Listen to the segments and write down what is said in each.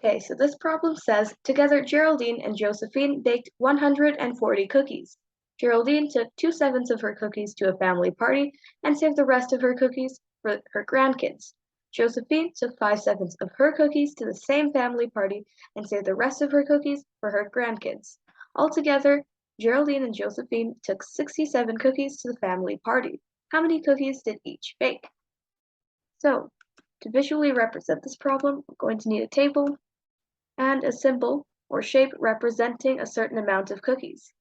Okay, so this problem says, together Geraldine and Josephine baked 140 cookies. Geraldine took 2/7 of her cookies to a family party and saved the rest of her cookies for her grandkids. Josephine took 5/7 of her cookies to the same family party and saved the rest of her cookies for her grandkids. Altogether, Geraldine and Josephine took 67 cookies to the family party. How many cookies did each bake? So, to visually represent this problem, we're going to need a table and a symbol or shape representing a certain amount of cookies.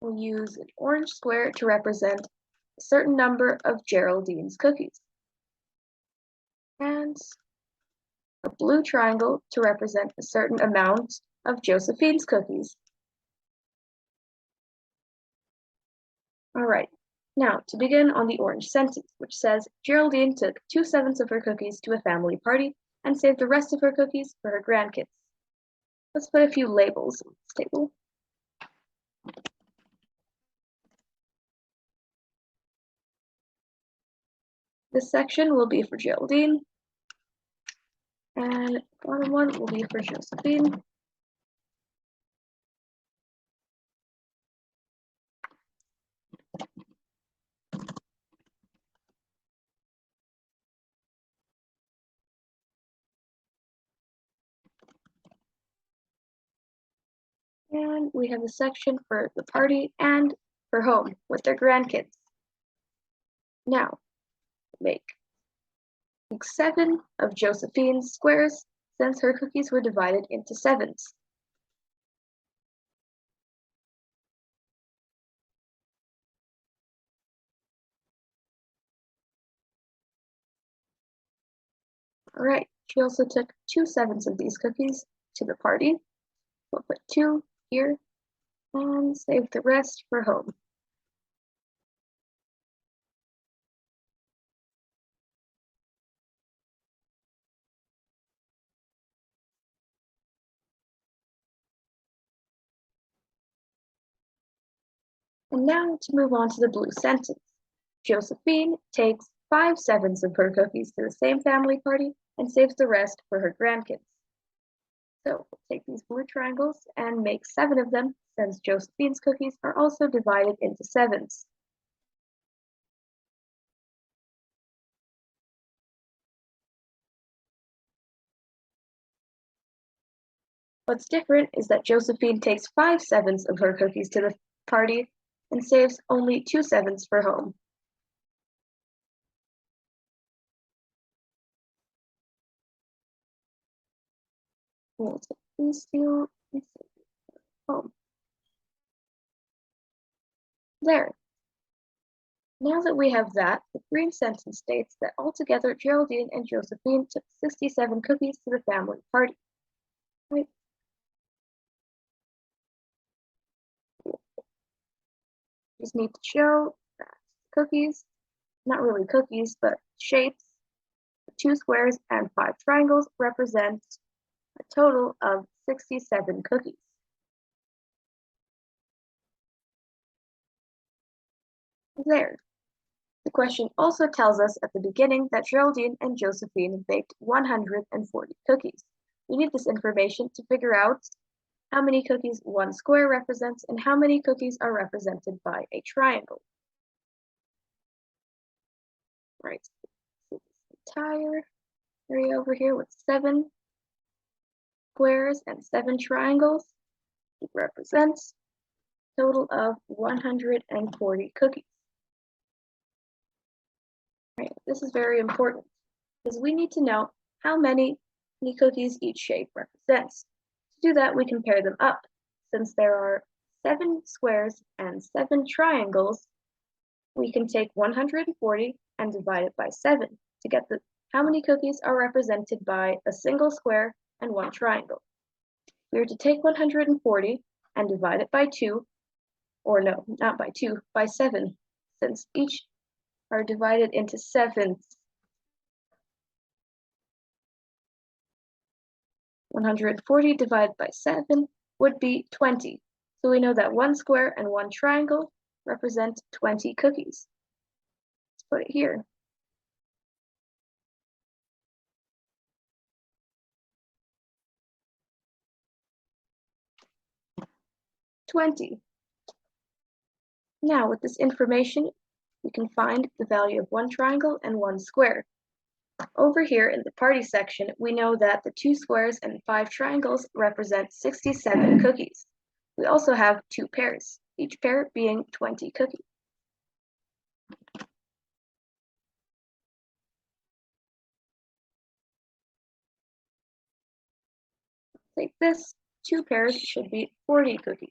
We'll use an orange square to represent a certain number of Geraldine's cookies, and a blue triangle to represent a certain amount of Josephine's cookies. All right, now to begin on the orange sentence, which says, Geraldine took 2/7 of her cookies to a family party and saved the rest of her cookies for her grandkids. Let's put a few labels on this table. This section will be for Geraldine, and the bottom one will be for Josephine. And we have a section for the party and for home with their grandkids. Now, make 7 of Josephine's squares since her cookies were divided into 7s. All right, she also took 2/7 of these cookies to the party. We'll put 2 here and save the rest for home. And now to move on to the blue sentence. Josephine takes 5/7 of her cookies to the same family party and saves the rest for her grandkids. So we'll take these blue triangles and make 7 of them, since Josephine's cookies are also divided into 7s. What's different is that Josephine takes 5/7 of her cookies to the party and saves only 2/7 for home. We'll take these 2 and save home. There. Now that we have that, the green sentence states that altogether Geraldine and Josephine took 67 cookies to the family party. Right? Just need to show that cookies, not really cookies, but shapes, 2 squares and 5 triangles represent a total of 67 cookies. There. The question also tells us at the beginning that Geraldine and Josephine baked 140 cookies. We need this information to figure out how many cookies one square represents and how many cookies are represented by a triangle. Right, so this entire area over here with 7 squares and 7 triangles, it represents a total of 140 cookies. Right, this is very important because we need to know how many cookies each shape represents. To do that, we compare them up. Since there are 7 squares and 7 triangles, we can take 140 and divide it by 7 to get how many cookies are represented by a single square and 1 triangle. We are to take 140 and divide it by 2, or no, not by 2, by 7, since each are divided into 7s. 140 divided by 7 would be 20. So we know that one square and one triangle represent 20 cookies. Let's put it here. 20. Now, with this information, we can find the value of one triangle and one square. Over here in the party section, we know that the 2 squares and 5 triangles represent 67 cookies. We also have 2 pairs, each pair being 20 cookies. Like this, 2 pairs should be 40 cookies.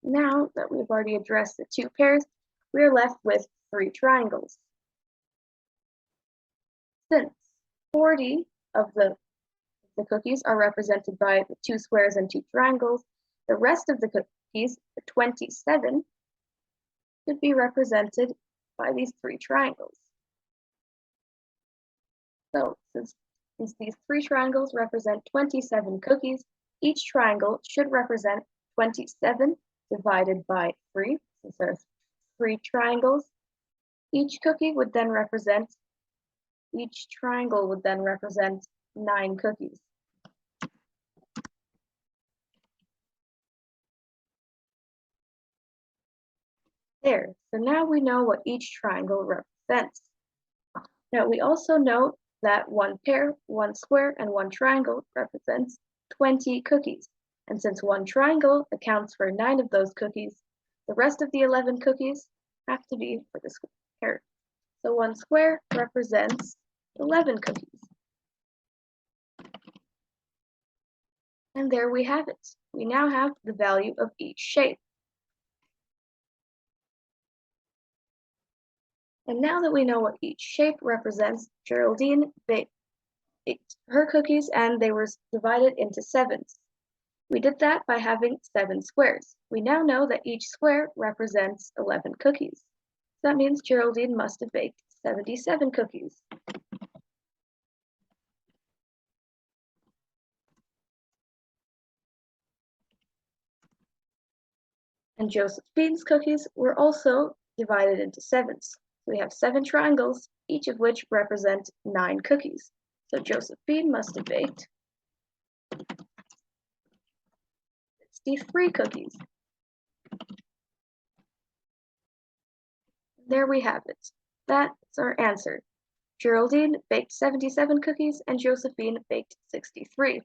Now that we've already addressed the 2 pairs, we are left with 3 triangles. Since 40 of the cookies are represented by the 2 squares and 2 triangles, the rest of the cookies, the 27, should be represented by these 3 triangles. So since these 3 triangles represent 27 cookies, each triangle should represent 27 divided by 3. Since there's 3 triangles, each triangle would then represent 9 cookies. There, so now we know what each triangle represents. Now we also know that one pair, one square, and one triangle represents 20 cookies. And since one triangle accounts for 9 of those cookies, the rest of the 11 cookies have to be for the square. So one square represents 11 cookies. And there we have it. We now have the value of each shape. And now that we know what each shape represents, Geraldine baked her cookies and they were divided into 7s. We did that by having 7 squares. We now know that each square represents 11 cookies. That means Geraldine must have baked 77 cookies. And Josephine's cookies were also divided into 7s. We have 7 triangles, each of which represent 9 cookies. So Josephine must have baked 63 cookies. There we have it. That's our answer. Geraldine baked 77 cookies and Josephine baked 63.